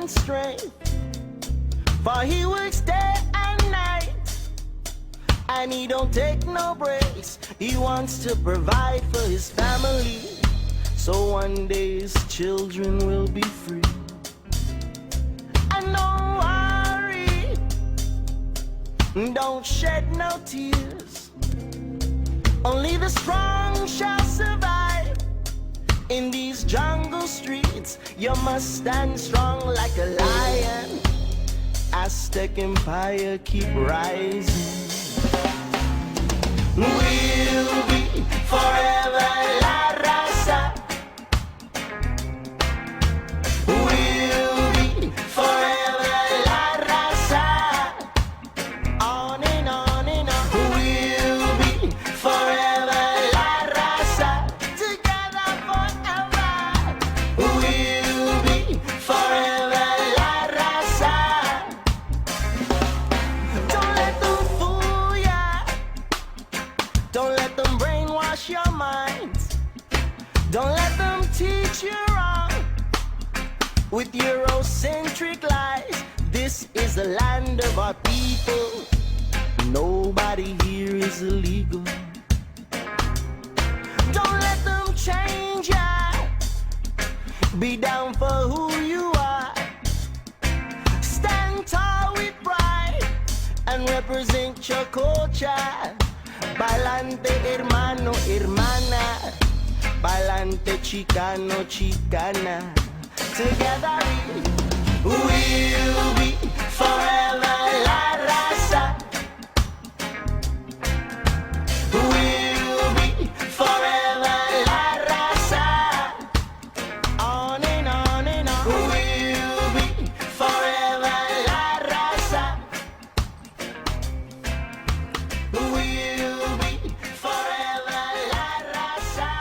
and strength, for he works day and night, and he don't take no breaks. He wants to provide for his family, so one day his children will be free. And don't worry, don't shed no tears, only the strong shall survive. In these jungle streets, you must stand strong like a lion. Aztec Empire keep rising. We'll be forever la raza. We'll be forever la raza. On and on and on. We'll be forever la raza. Together forever. We'll be forever la raza. Don't let them fool ya. Don't let them brainwash your minds. Don't let them teach you wrong with Eurocentric lies. This is the land of our people. Nobody here is illegal. Don't let them change ya. Be down for who you are. Stand tall with pride and represent your culture. Balante hermano, hermana. Balante chicano, chicana. Together we'll be forever la raza. We'll be forever la raza. On and on and on. We'll be forever la raza. We'll be forever la raza.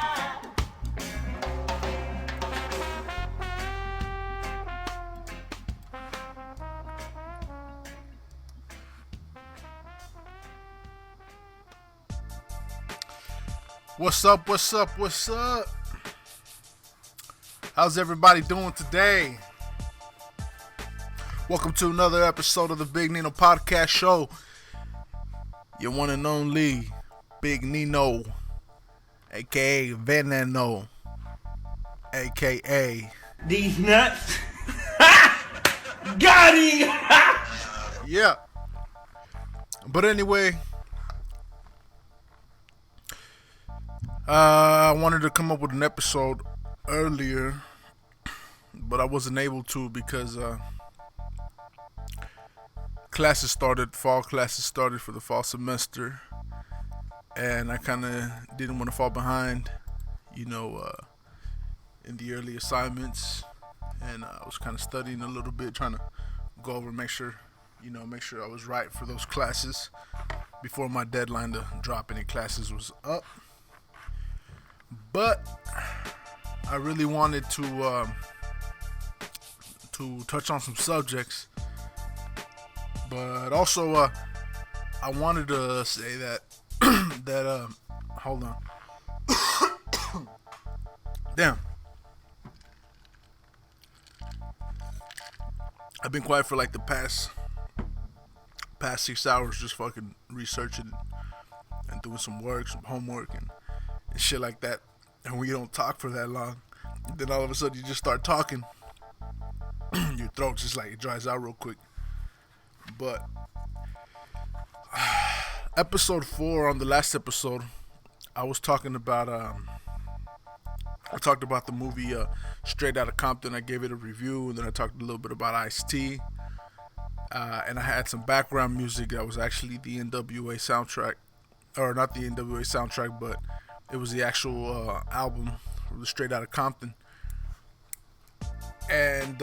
What's up, what's up, what's up? How's everybody doing today? Welcome to another episode of the Big Nino Podcast Show. Your one and only Big Nino, aka Veneno, aka These nuts. Got him. yeah. But anyway, I wanted to come up with an episode earlier, but I wasn't able to because fall classes started for the fall semester, and I kind of didn't want to fall behind, in the early assignments, and I was kind of studying a little bit, trying to go over, make sure I was right for those classes before my deadline to drop any classes was up. But I really wanted to touch on some subjects, but also I wanted to say that hold on. Damn. I've been quiet for like the past 6 hours, just fucking researching and doing some work, some homework and shit like that. And when you don't talk for that long, then all of a sudden you just start talking. Your throat just like it dries out real quick. But episode 4, on the last episode, I was talking about I talked about the movie Straight Outta Compton. I gave it a review, and then I talked a little bit about Ice-T, and I had some background music that was actually the NWA soundtrack, or not the NWA soundtrack, but it was the actual album, the Straight Outta Compton. And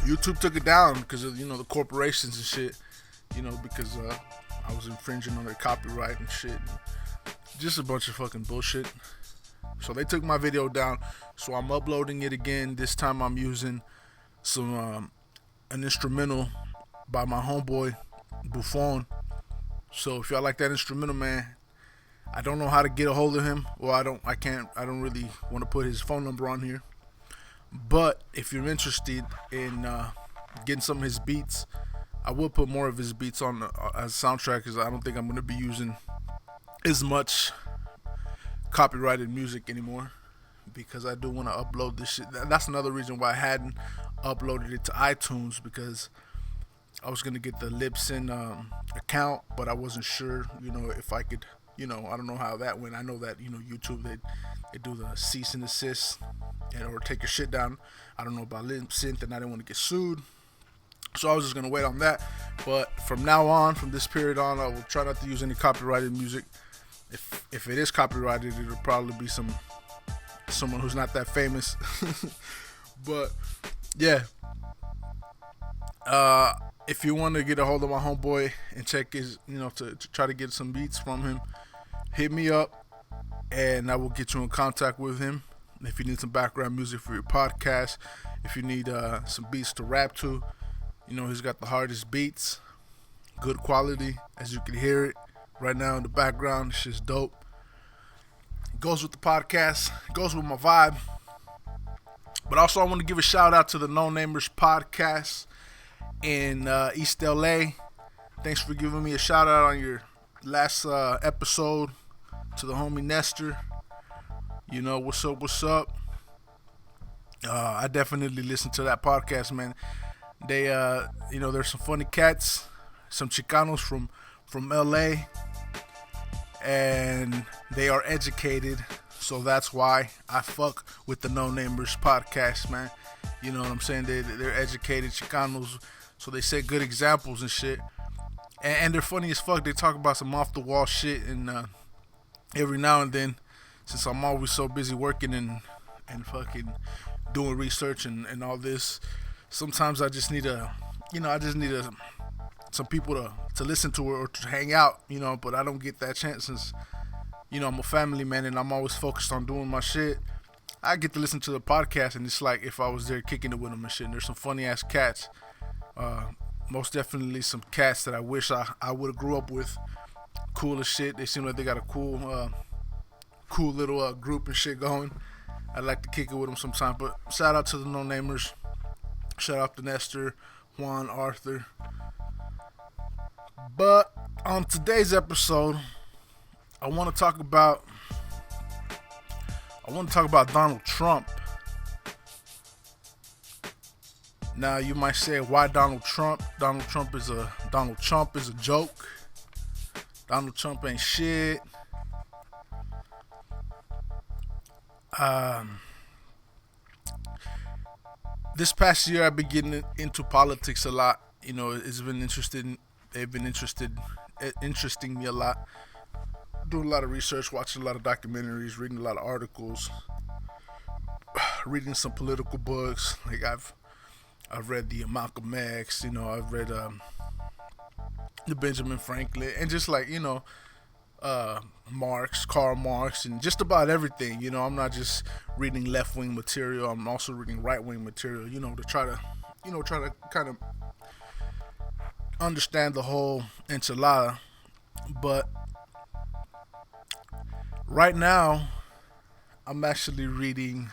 YouTube took it down because of the corporations and shit, because I was infringing on their copyright and shit, just a bunch of fucking bullshit. So they took my video down, so I'm uploading it again. This time I'm using an instrumental by my homeboy Bufon. So if y'all like that instrumental, man, I don't know how to get a hold of him. Well, I don't really want to put his phone number on here. But if you're interested in getting some of his beats, I will put more of his beats on as a soundtrack, because I don't think I'm going to be using as much copyrighted music anymore, because I do want to upload this shit. That's another reason why I hadn't uploaded it to iTunes, because I was going to get the Libsyn account, but I wasn't sure, if I could, I don't know how that went. I know that, YouTube, they do the cease and desist or take your shit down. I don't know about Libsyn, and I didn't want to get sued. So I was just going to wait on that. But from now on, from this period on, I will try not to use any copyrighted music. If it is copyrighted, it'll probably be someone who's not that famous. But yeah, if you want to get a hold of my homeboy and check his, to try to get some beats from him, hit me up and I will get you in contact with him. If you need some background music for your podcast, if you need some beats to rap to, he's got the hardest beats, good quality, as you can hear it right now in the background. It's just dope. Goes with the podcast, goes with my vibe. But also, I want to give a shout out to the No Namers podcast in East LA. Thanks for giving me a shout out on your last episode. To the homie Nestor. What's up? I definitely listen to that podcast, man. They, there's some funny cats, some Chicanos from LA, and they are educated, so that's why I fuck with the No Namers podcast, man. You know what I'm saying? They're educated Chicanos, so they set good examples and shit, and they're funny as fuck. They talk about some off the wall shit, and every now and then, since I'm always so busy working and fucking doing research and all this, sometimes I just need some people to listen to or to hang out, but I don't get that chance since, I'm a family man and I'm always focused on doing my shit. I get to listen to the podcast and it's like if I was there kicking it with them and shit. And there's some funny ass cats. Most definitely some cats that I wish I would have grew up with. Cool as shit. They seem like they got a cool little group and shit going. I'd like to kick it with them sometime. But shout out to the No Namers. Shout out to Nestor, Juan, Arthur. But on today's episode, I want to talk about Donald Trump. Now you might say, why Donald Trump? Donald Trump is a joke. Donald Trump ain't shit. This past year I've been getting into politics a lot. They've been interesting me a lot. Doing a lot of research, watching a lot of documentaries, reading a lot of articles, reading some political books. Like I've read the Malcolm X, I've read the Benjamin Franklin, and just like, Karl Marx, and just about everything. I'm not just reading left-wing material. I'm also reading right-wing material, to try to kind of understand the whole enchilada. But right now, I'm actually reading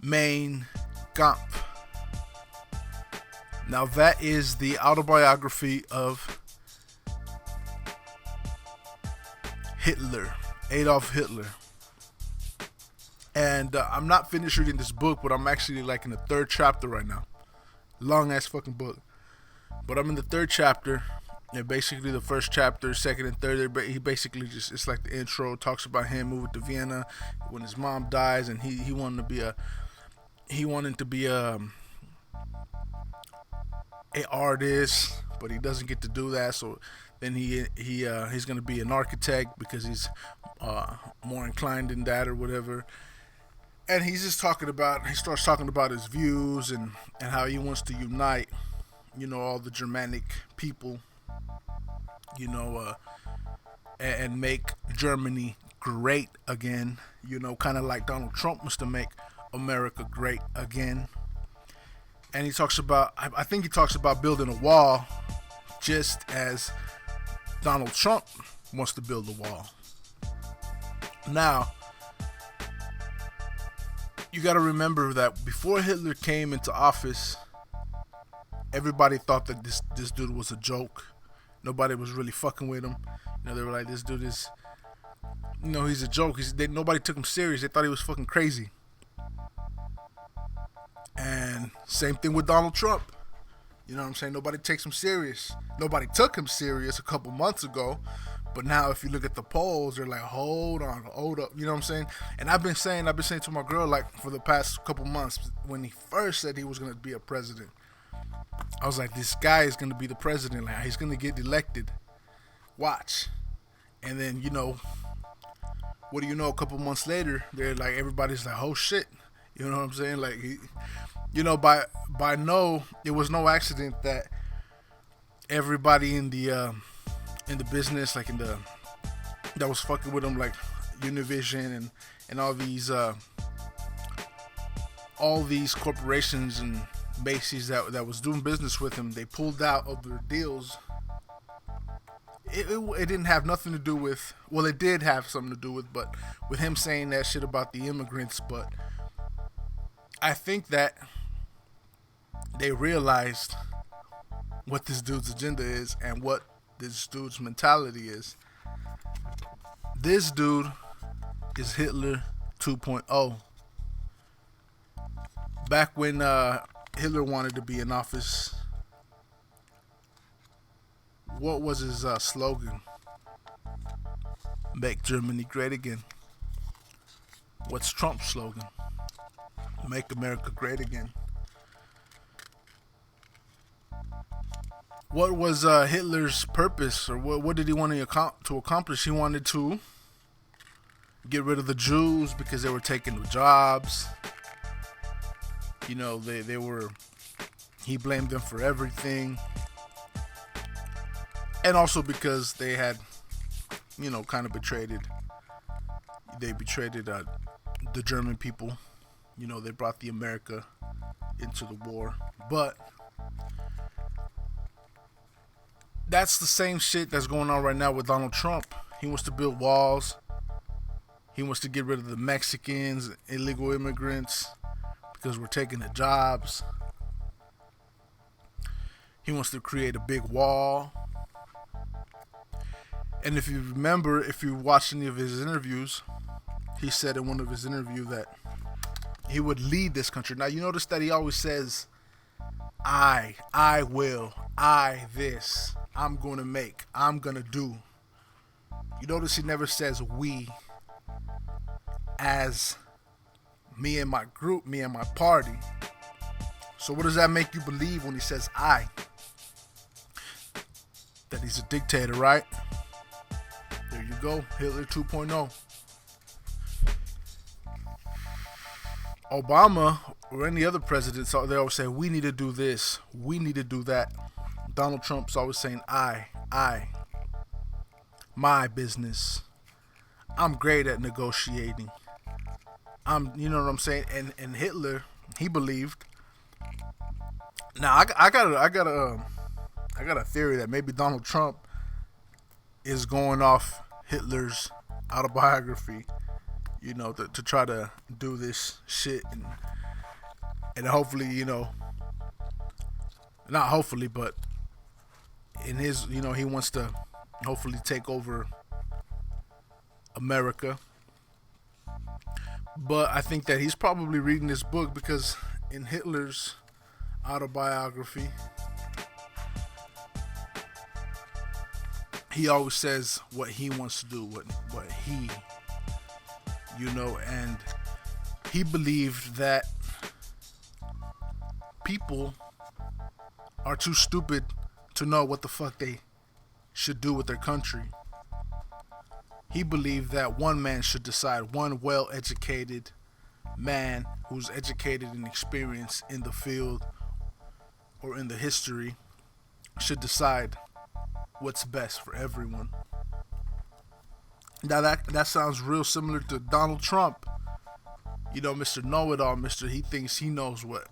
Mein Kampf. Now that is the autobiography of Hitler, Adolf Hitler. And I'm not finished reading this book, but I'm actually like in the third chapter right now. Long ass fucking book. But I'm in the third chapter. And basically the first chapter, second and third, he basically just, it's like the intro, talks about him moving to Vienna when his mom dies, and he wanted to be a artist, but he doesn't get to do that. So then he's gonna be an architect because he's more inclined in that or whatever. And he starts talking about his views and how he wants to unite, all the Germanic people, and make Germany great again, kind of like Donald Trump wants to make America great again. And he talks about, I think he talks about building a wall just as Donald Trump wants to build a wall. Now, you got to remember that before Hitler came into office, everybody thought that this dude was a joke. Nobody was really fucking with him. They were like, this dude is, he's a joke. Nobody took him serious. They thought he was fucking crazy. And same thing with Donald Trump. You know what I'm saying? Nobody takes him serious. Nobody took him serious a couple months ago. But now if you look at the polls, they're like, hold on, hold up. You know what I'm saying? And I've been saying to my girl, like, for the past couple months, when he first said he was going to be a president, I was like, this guy is going to be the president. Like, he's going to get elected. Watch. And then, what do you know? A couple months later, they're like, everybody's like, oh shit. You know what I'm saying? Like, it was no accident that everybody in the business, like that was fucking with him, like Univision and all these corporations and Macy's that was doing business with him, they pulled out of their deals. It didn't have nothing to do with, well, it did have something to do with him saying that shit about the immigrants, but I think that they realized what this dude's agenda is and what this dude's mentality is. This dude is Hitler 2.0. Back when Hitler wanted to be in office, what was his slogan? Make Germany great again. What's Trump's slogan? Make America great again. What was Hitler's purpose, or what did he want to accomplish? He wanted to get rid of the Jews because they were taking the jobs. He blamed them for everything. And also because they had, kind of betrayed the German people. They brought the America into the war. But that's the same shit that's going on right now with Donald Trump. He wants to build walls. He wants to get rid of the Mexicans, illegal immigrants, because we're taking the jobs. He wants to create a big wall. And if you remember, if you watch any of his interviews, he said in one of his interviews that he would lead this country. Now, you notice that he always says, I will, this, I'm going to make, I'm going to do. You notice he never says we, as me and my group, me and my party. So what does that make you believe when he says I? That he's a dictator, right? There you go, Hitler 2.0. Obama or any other president, they always say, we need to do this, we need to do that. Donald Trump's always saying, I, my business. I'm great at negotiating. You know what I'm saying? And Hitler, he believed. Now I got a theory that maybe Donald Trump is going off Hitler's autobiography, to try to do this shit and hopefully, not hopefully, but in his, he wants to hopefully take over America. But I think that he's probably reading this book because in Hitler's autobiography, he always says what he wants to do, what he, and he believed that people are too stupid to know what the fuck they should do with their country. He believed that one man should decide, one well-educated man who's educated and experienced in the field or in the history should decide what's best for everyone. Now that sounds real similar to Donald Trump. Mr. Know-It-All, he thinks he knows what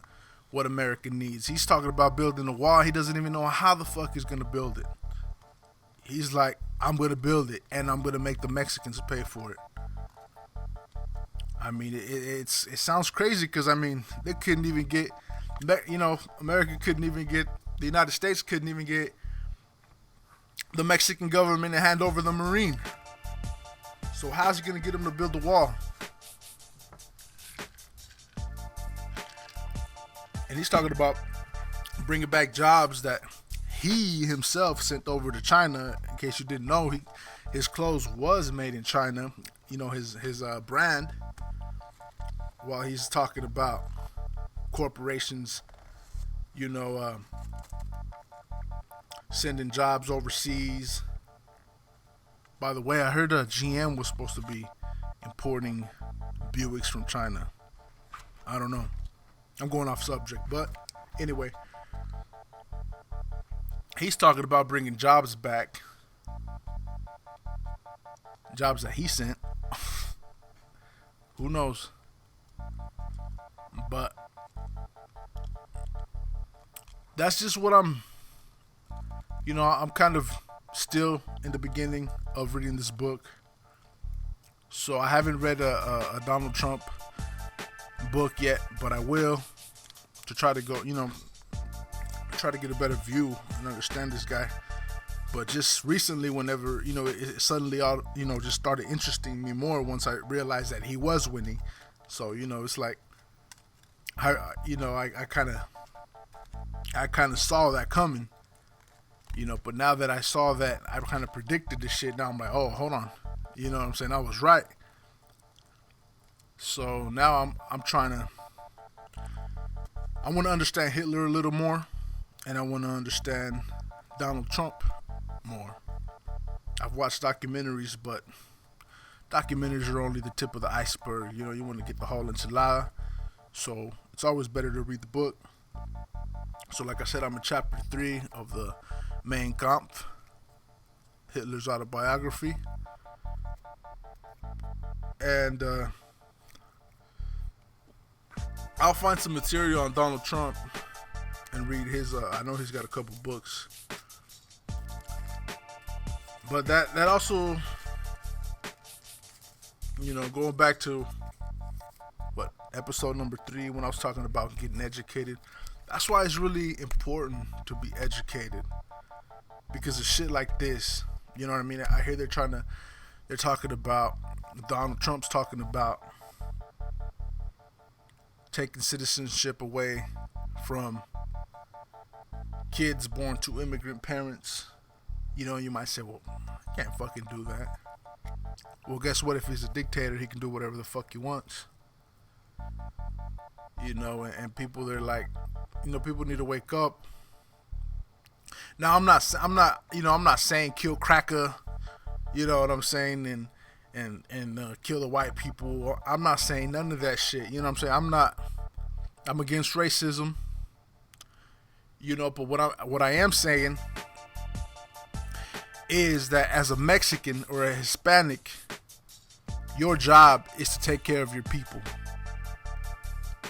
America needs. He's talking about building a wall. He doesn't even know how the fuck he's going to build it. He's like, I'm going to build it, and I'm going to make the Mexicans pay for it. I mean, it sounds crazy because, I mean, they couldn't even get, America couldn't even get, the United States couldn't even get the Mexican government to hand over the Marine. So how's he going to get them to build the wall? And he's talking about bringing back jobs that he himself sent over to China. In case you didn't know, his clothes was made in China. His brand. While he's talking about corporations, sending jobs overseas. By the way, I heard GM was supposed to be importing Buicks from China. I don't know. I'm going off subject, but anyway, he's talking about bringing jobs back. Jobs that he sent. Who knows? But that's just what I'm kind of still in the beginning of reading this book. So I haven't read a Donald Trump book yet, but I will, to try to go, try to get a better view and understand this guy. But just recently, whenever, it suddenly all, just started interesting me more once I realized that he was winning. So, it's like, I kind of saw that coming, but now that I saw that, I kind of predicted this shit. Now I'm like, oh, hold on. You know what I'm saying? I was right. So now I'm trying to, I want to understand Hitler a little more, and I want to understand Donald Trump more. I've watched documentaries, but documentaries are only the tip of the iceberg. You want to get the whole enchilada. So it's always better to read the book. So like I said, I'm in chapter 3 of the Mein Kampf, Hitler's autobiography. And I'll find some material on Donald Trump and read his, I know he's got a couple books. But that also, going back to episode number 3, when I was talking about getting educated, that's why it's really important to be educated, because of shit like this. You know what I mean? I hear they're talking about, Donald Trump's talking about taking citizenship away from kids born to immigrant parents. You might say, well, I can't fucking do that. Well, guess what? If he's a dictator, he can do whatever the fuck he wants. And people, they're like, people need to wake up. Now, I'm not saying kill cracker, you know what I'm saying, and kill the white people. I'm not saying none of that shit. You know what I'm saying? I'm against racism. But what I am saying is that as a Mexican or a Hispanic, your job is to take care of your people.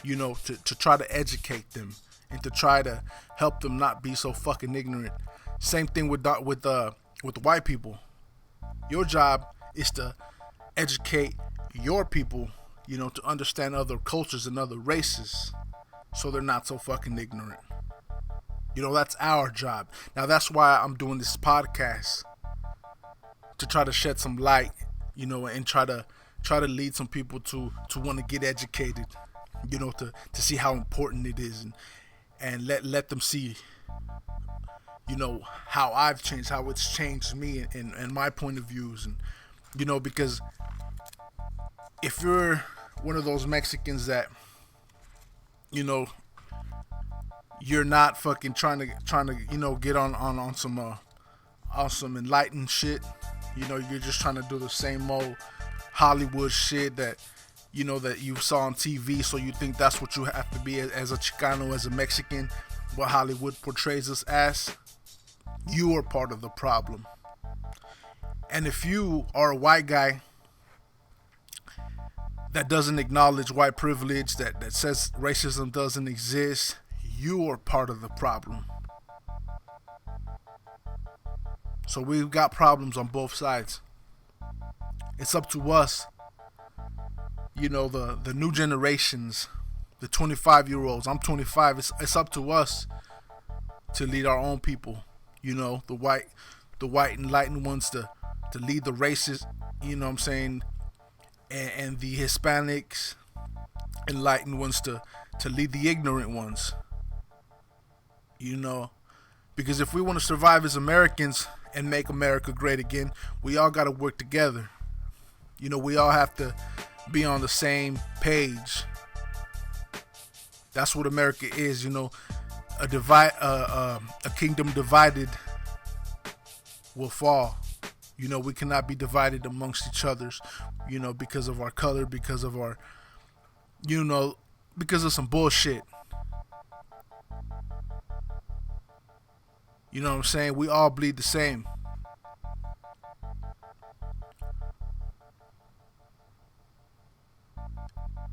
To try to educate them and to try to help them not be so fucking ignorant. Same thing with the white people. Your job is to educate your people, to understand other cultures and other races, so they're not so fucking ignorant. That's our job. Now that's why I'm doing this podcast, to try to shed some light, and try to lead some people to want to get educated, to see how important it is, and let them see, how I've changed, how it's changed me and my point of views, and because if you're one of those Mexicans that, you're not fucking trying to get on some enlightened shit, you're just trying to do the same old Hollywood shit that that you saw on TV, so you think that's what you have to be as a Chicano, as a Mexican, what Hollywood portrays us as. You are part of the problem. And if you are a white guy that doesn't acknowledge white privilege, that says racism doesn't exist, you are part of the problem. So we've got problems on both sides. It's up to us you know, the new generations, the 25-year-olds. I'm 25. It's up to us to lead our own people. You know, the white enlightened ones to lead the races. You know what I'm saying? And the Hispanics enlightened ones to lead the ignorant ones. You know, because if we want to survive as Americans and make America great again, we all got to work together. You know, we all have to be on the same page. That's what America is. You know, a kingdom divided will fall. You know, we cannot be divided amongst each others, you know, because of our color, because of our, you know, because of some bullshit. You know what I'm saying? We all bleed the same.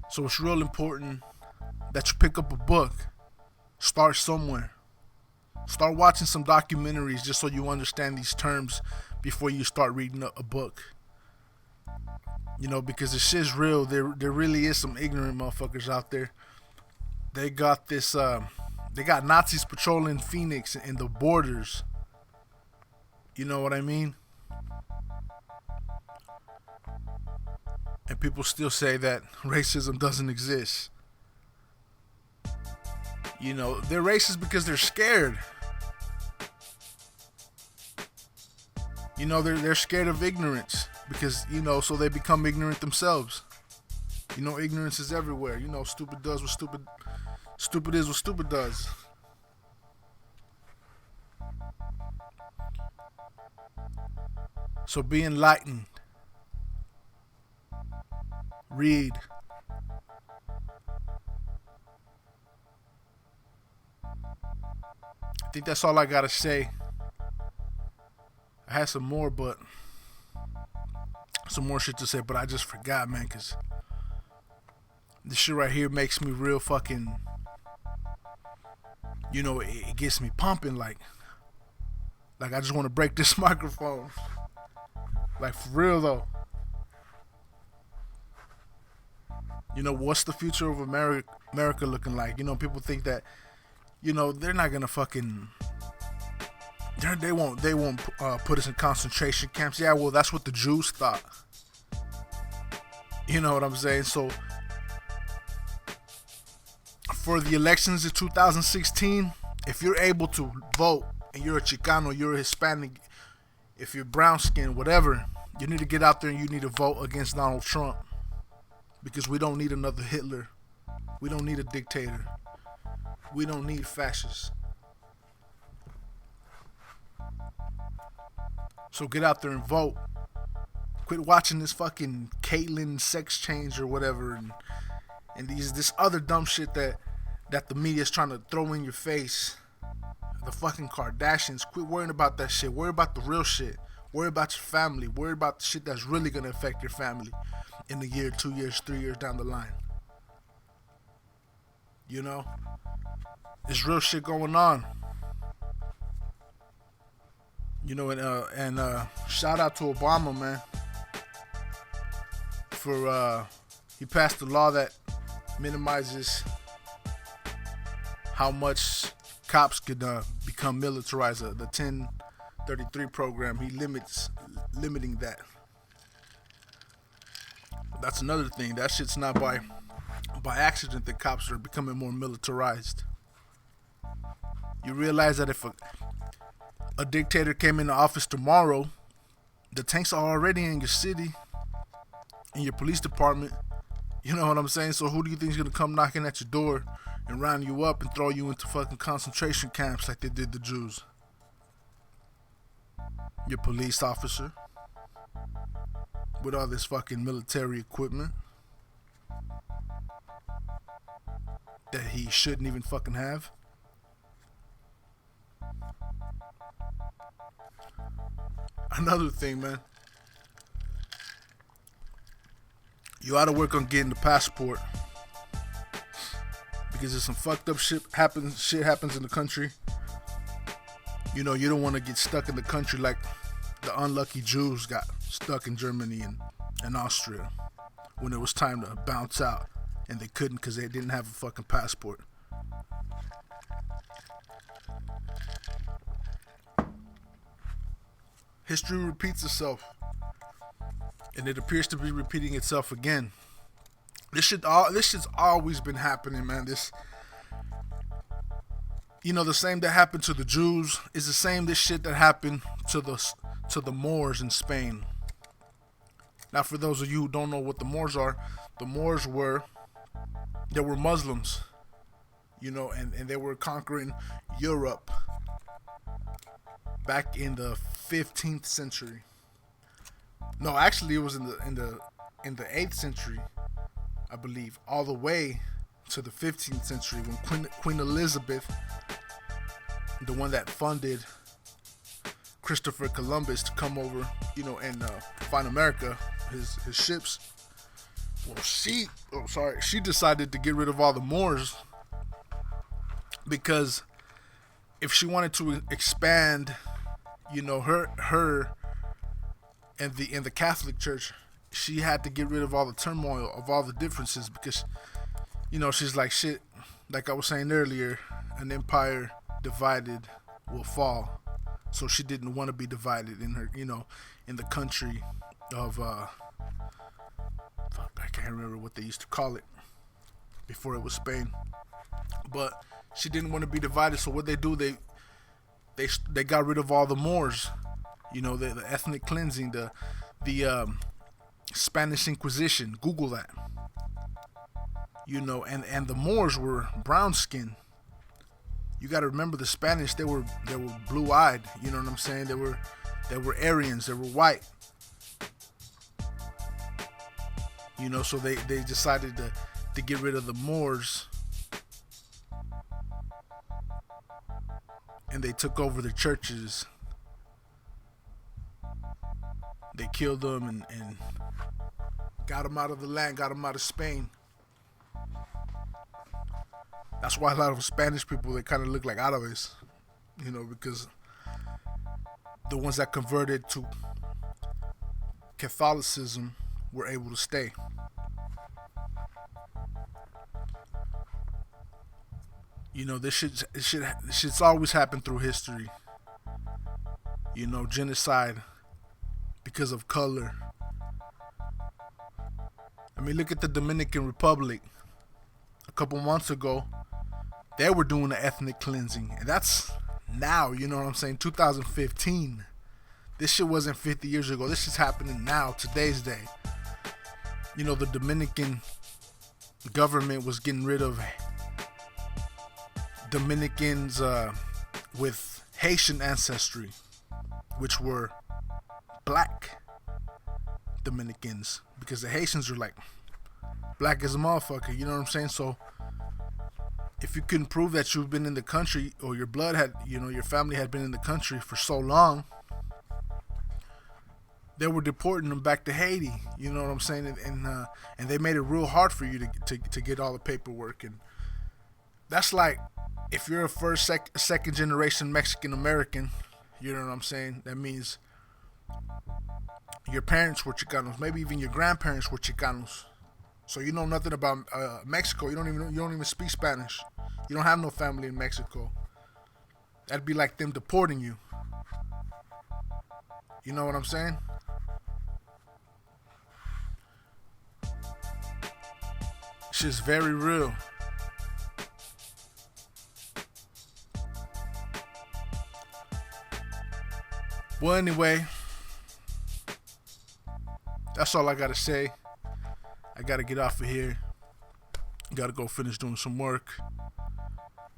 So it's real important that you pick up a book. Start somewhere. Start watching some documentaries just so you understand these terms before you start reading a book. You know, because the shit's real. There really is some ignorant motherfuckers out there. They got this, they got Nazis patrolling Phoenix and the borders. You know what I mean? And people still say that racism doesn't exist. You know, they're racist because they're scared. You know, they're scared of ignorance because, you know, so they become ignorant themselves. You know, ignorance is everywhere. You know, stupid is what stupid does. So be enlightened. Read. I think that's all I gotta say. I had some more shit to say, but I just forgot, man, because this shit right here makes me real fucking, you know, it gets me pumping, like I just want to break this microphone. Like, for real, though. You know, what's the future of America looking like? You know, people think that, you know, they're not gonna fucking, they won't put us in concentration camps. Yeah, well, that's what the Jews thought. You know what I'm saying? So for the elections of 2016, if you're able to vote and you're a Chicano, you're a Hispanic, if you're brown skin, whatever, you need to get out there and you need to vote against Donald Trump, because we don't need another Hitler. We don't need a dictator. We don't need fascists. So get out there and vote. Quit watching this fucking Caitlyn sex change or whatever, and this other dumb shit that the media's trying to throw in your face. The fucking Kardashians. Quit worrying about that shit. Worry about the real shit. Worry about your family. Worry about the shit that's really gonna affect your family in a year, 2 years, 3 years down the line. You know? There's real shit going on. You know, and shout out to Obama, man. For he passed a law that minimizes how much cops could become militarized. The 1033 program, he limiting that. That's another thing. That shit's not by accident that cops are becoming more militarized. You realize that if a dictator came into office tomorrow, the tanks are already in your city, in your police department. You know what I'm saying? So who do you think is going to come knocking at your door and round you up and throw you into fucking concentration camps like they did the Jews? Your police officer with all this fucking military equipment that he shouldn't even fucking have. Another thing, man. You ought to work on getting the passport, because if some fucked up shit happens in the country, you know, you don't want to get stuck in the country like the unlucky Jews got stuck in Germany and Austria. when it was time to bounce out, and they couldn't because they didn't have a fucking passport. History repeats itself, and it appears to be repeating itself again. This shit's always been happening, man. The same that happened to the Jews is the same this shit that happened to the Moors in Spain. Now, for those of you who don't know what the Moors are, the Moors were Muslims, and they were conquering Europe back in the 15th century. No, actually, it was in the 8th century, I believe, all the way to the 15th century when Queen Elizabeth, the one that funded Christopher Columbus to come over, and find America, his ships. Well, she decided to get rid of all the Moors because if she wanted to expand, her and the Catholic Church, she had to get rid of all the turmoil, of all the differences, because she's like, shit, like I was saying earlier, an empire divided will fall. So she didn't want to be divided in her, in the country of I can't remember what they used to call it before it was Spain, but she didn't want to be divided. So what they do, they got rid of all the Moors, the ethnic cleansing, the Spanish Inquisition. Google that. And the Moors were brown skinned. You got to remember, the Spanish, they were blue-eyed. You know what I'm saying? They were Aryans. They were white. So they decided to get rid of the Moors, and they took over the churches. They killed them and got them out of the land, got them out of Spain. That's why a lot of Spanish people, they kind of look like árabes, because the ones that converted to Catholicism were able to stay. This shit's always happened through history. Genocide because of color. I mean, look at the Dominican Republic. A couple months ago, they were doing the ethnic cleansing, and that's now, 2015. This shit wasn't 50 years ago. This shit's happening now, today's day. The Dominican government was getting rid of Dominicans with Haitian ancestry, which were black Dominicans, because the Haitians are like black as a motherfucker, you know what I'm saying? So if you couldn't prove that you've been in the country, or your blood had, your family had been in the country for so long, they were deporting them back to Haiti, you know what I'm saying? And they made it real hard for you to get all the paperwork. And that's like, if you're a second generation Mexican American, you know what I'm saying? That means your parents were Chicanos, maybe even your grandparents were Chicanos. So you know nothing about Mexico. You don't even speak Spanish. You don't have no family in Mexico. That'd be like them deporting you. You know what I'm saying? Shit's very real. Well, anyway, that's all I gotta say. I gotta get off of here. Gotta go finish doing some work.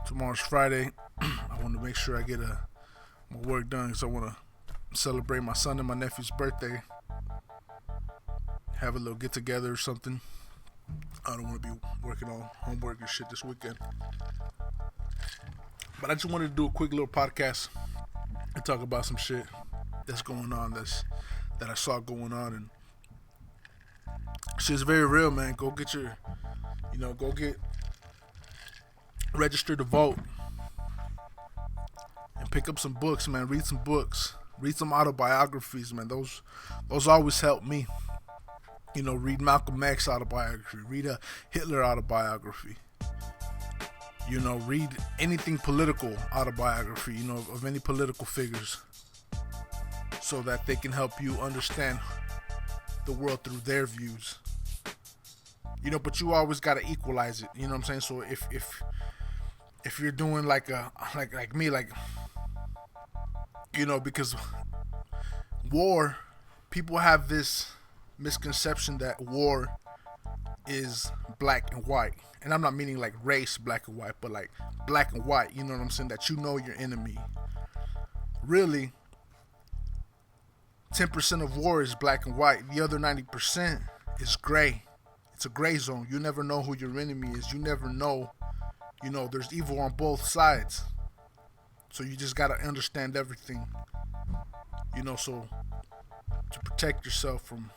Tomorrow's Friday. I want to make sure I get my work done, because I want to celebrate my son and my nephew's birthday. Have a little get together or something. I don't want to be working on homework and shit this weekend. But I just wanted to do a quick little podcast and talk about some shit that's going on, that I saw going on, and shit's very real, man. Go get registered to vote, and pick up some books, man. Read some books, read some autobiographies, man. Those always help me. Read Malcolm X autobiography, read a Hitler autobiography, read anything political autobiography, of any political figures, so that they can help you understand the world through their views. But you always got to equalize it, you know what I'm saying? So if you're doing like me, because war, people have this misconception that war is black and white. And I'm not meaning like race, black and white, but like black and white, you know what I'm saying? That your enemy. Really, 10% of war is black and white. The other 90% is gray. It's a gray zone. You never know who your enemy is. You never know, there's evil on both sides. So you just got to understand everything, so to protect yourself from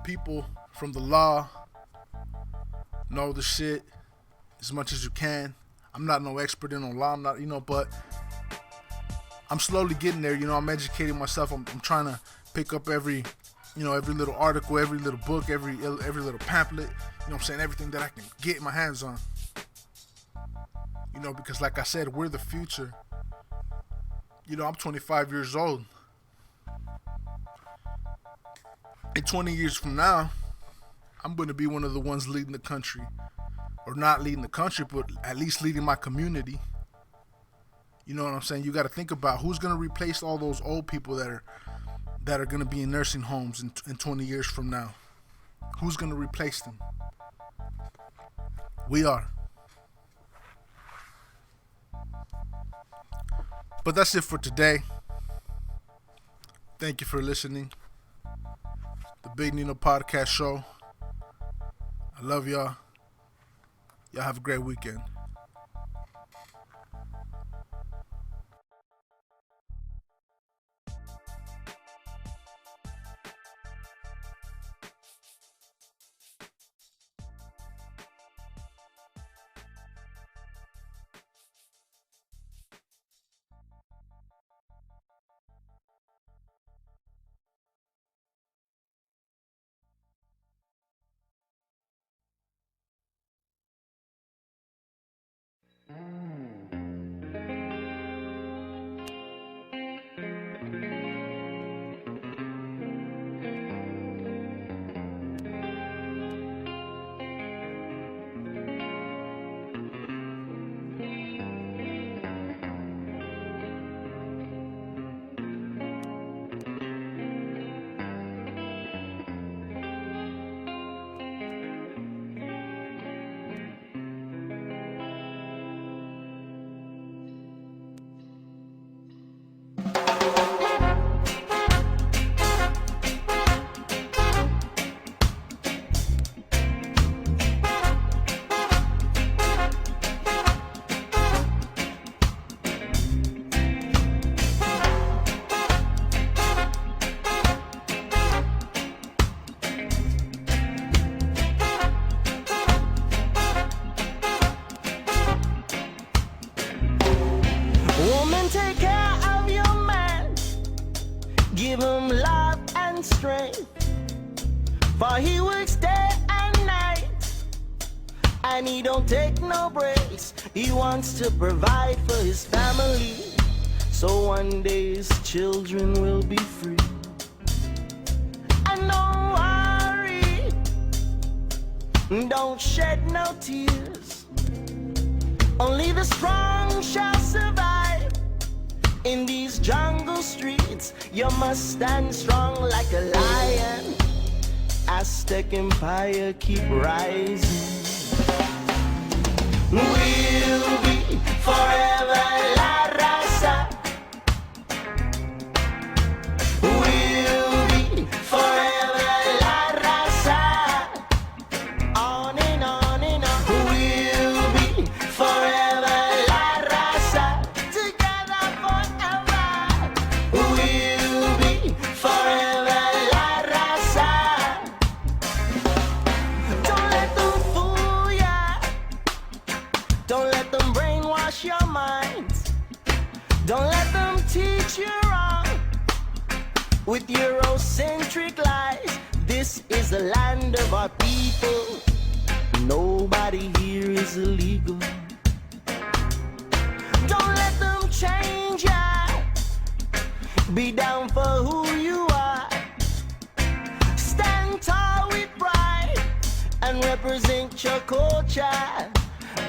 people, from the law. Know the shit as much as you can. I'm not no expert in no law. I'm not, but I'm slowly getting there. I'm educating myself. I'm trying to pick up every little article, every little book, every little pamphlet. I'm saying, everything that I can get my hands on. Because like I said, we're the future. I'm 25 years old. In 20 years from now, I'm going to be one of the ones leading the country. Or not leading the country, but at least leading my community. You know what I'm saying? You got to think about who's going to replace all those old people that are going to be in nursing homes in 20 years from now. Who's going to replace them? We are. But that's it for today. Thank you for listening. The Big Nino Podcast Show. I love y'all. Y'all have a great weekend. Take care of your man, give him love and strength, for he works day and night, and he don't take no breaks. He wants to provide for his family, so one day his children will be free. And don't worry, don't shed no tears, only the strong shall survive. In these jungle streets, you must stand strong like a lion. Aztec Empire keep rising. We'll be forever la raza. We'll be forever la raza. On and on and on. We'll be forever la raza. Together forever. We'll be forever la raza. Don't let them fool ya. Don't let them brainwash your minds. Don't let them teach you wrong with Eurocentric lies. of our people. Nobody here is illegal. Don't let them change ya. Be down for who you are. Stand tall with pride and represent your culture.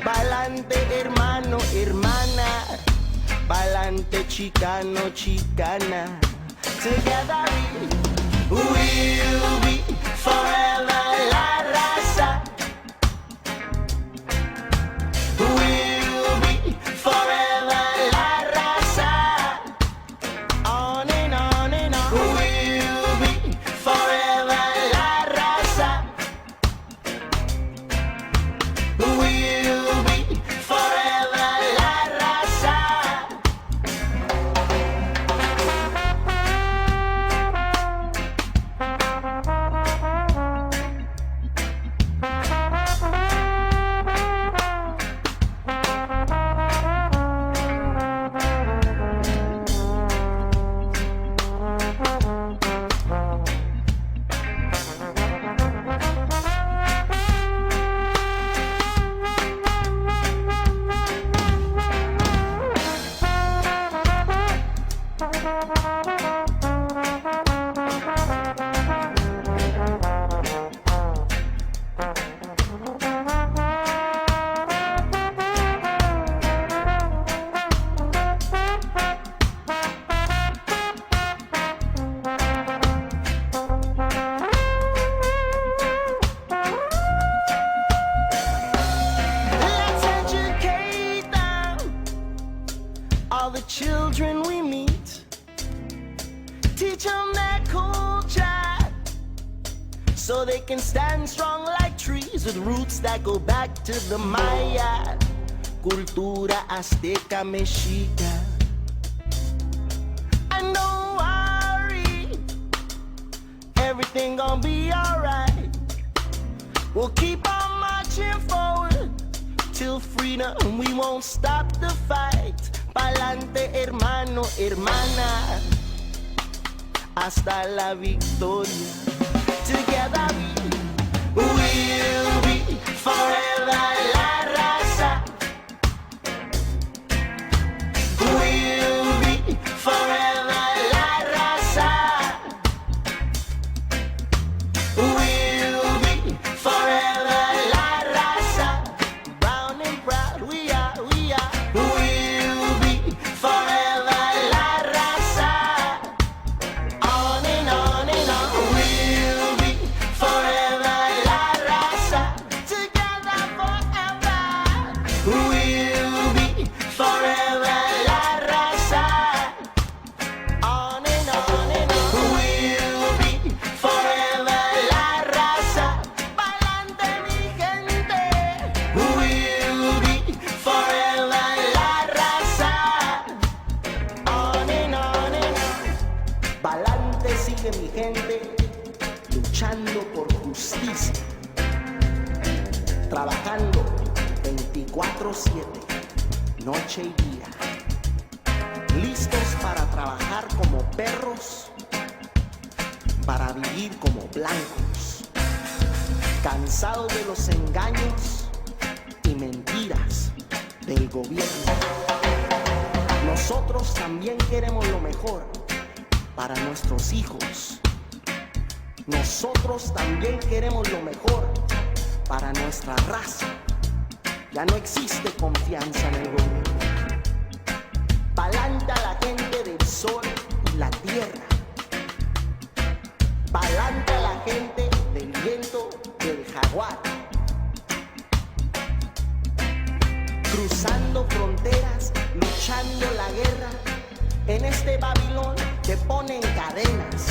Pa'lante hermano, hermana. Pa'lante chicano, chicana. Together we'll be forever la raza. We'll be forever la raza. On and on and on. We'll be forever la raza. We'll be forever la raza. Let's educate them, all the children we meet. Teach them their culture, so they can stand strong like trees with roots that go back to the Maya. Cultura azteca, mexica. And don't worry, everything gonna be alright. We'll keep on marching forward till freedom, we won't stop the fight. Pa'lante hermano, hermana, hasta la victoria. Together we'll be forever la raza. We'll be forever la raza. We'll be forever la raza. Brown and proud we are. We'll be forever la raza. On and on and on. We'll be forever la raza. Together forever. We'll be forever la raza. On and on and on. We'll be forever la raza. Pa'lante mi gente. We'll be forever la raza. On and on and on. Pa'lante sigue mi gente, luchando por justicia, trabajando 24/7, noche y día, listos para trabajar como perros, para vivir como blancos, cansados de los engaños y mentiras del gobierno. Nosotros también queremos lo mejor para nuestros hijos. Nosotros también queremos lo mejor para nuestra raza. Ya no existe confianza en el gobierno. Pa'lante a la gente del sol y la tierra. Pa'lante a la gente del viento del jaguar. Cruzando fronteras, luchando la guerra. En este Babilón te ponen cadenas.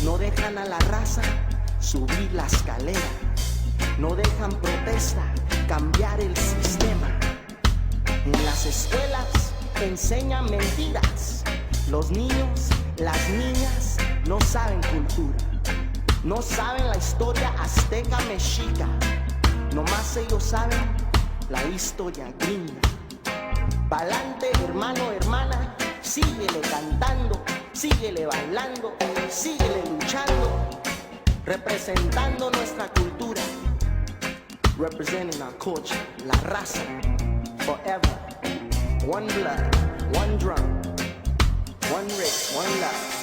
No dejan a la raza subir la escalera. No dejan protesta cambiar el sistema. En las escuelas enseñan mentiras. Los niños, las niñas no saben cultura. No saben la historia azteca mexica. Nomás ellos saben la historia gringa. Pa'lante, hermano, hermana, síguele cantando, síguele bailando, síguele luchando. representando nuestra cultura, representing our culture, la raza, forever. One blood, one drum, one race, one love.